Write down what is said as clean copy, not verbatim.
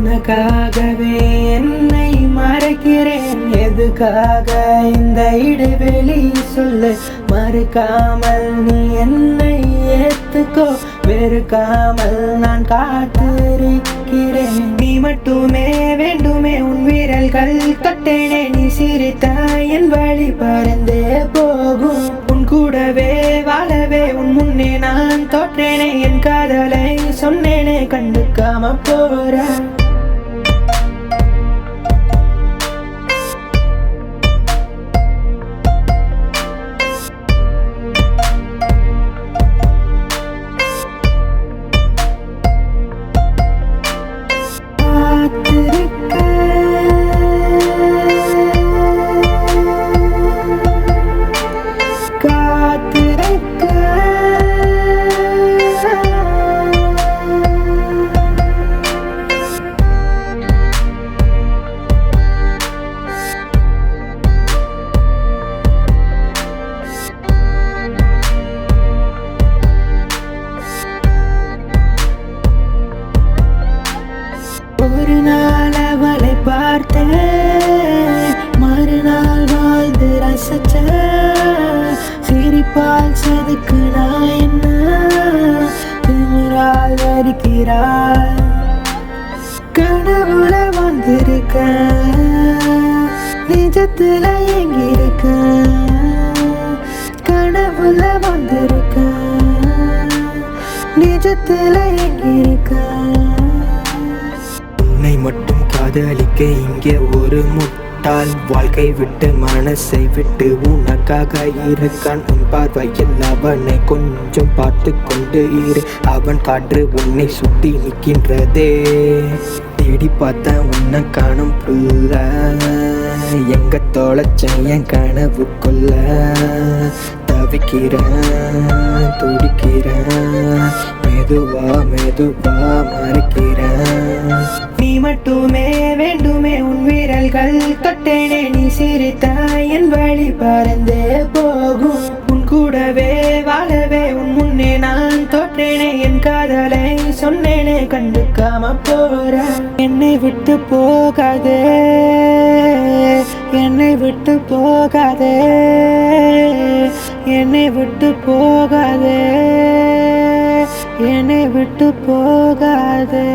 உனக்காகவே என்னை மறைக்கிறேன். எதுக்காக இந்த இடைவெளி சொல்லு? மறுக்காமல் நீ என்னை ஏத்துக்கோ. வெறுக்காமல் நான் காத்திருக்கிறேன். நீ மட்டுமே வேண்டுமே, உன் வீரல்கள் தொட்டேனே. நீ சிரித்தாய் என் வழி பறந்தே போகும். உன் கூடவே வாழவே உன் முன்னே நான் தோற்றேனே. என் காதலை சொன்னேனே, கண்டுக்காம போற. ஒரு நாள் அவளை பார்த்தேன், மறுநாள் வாழ்ந்து ரசிச்ச. சிரிப்பால் செதுக்குனா என்ன, திமிரால் வரிக்கிறாள். கனவுல வந்திருக்க, நிஜத்துல எங்கிருக்க. கனவுல வந்திருக்க, நிஜத்துல எங்கிருக்க. உன்னை மட்டும் காதலிக்க இங்கே ஒரு முட்டாள். வாழ்க்கை விட்டு மனசை விட்டு உனக்காக இருக்கான். உன் பார்வையில் அவனை கொஞ்சம் பார்த்து கொண்டு இரு. அவன் காற்று உன்னை சுட்டி நிற்கின்றதே. தேடி பார்த்தா உன்னை காணும் புள்ள. எங்க தொலைச்ச என் கனவுக்குள்ள. தவிக்கிறேன், துடிக்கிறேன், மெதுவா மெதுவா மறைக்கிறேன். நீ மட்டுமே வேண்டுமே, உன் வீரல்கள் தொட்டேனே. நீ சிரித்தாய் என் வழி பறந்தே போகும். உன் கூடவே வாழவே உன் முன்னே நான் தோற்றேனே. என் காதலை சொன்னேனே, கண்டுக்காம போற. என்னை விட்டு போகாதே, என்னை விட்டு போகாதே, என்னை விட்டு போகாதே, என்னை விட்டு போகாதே.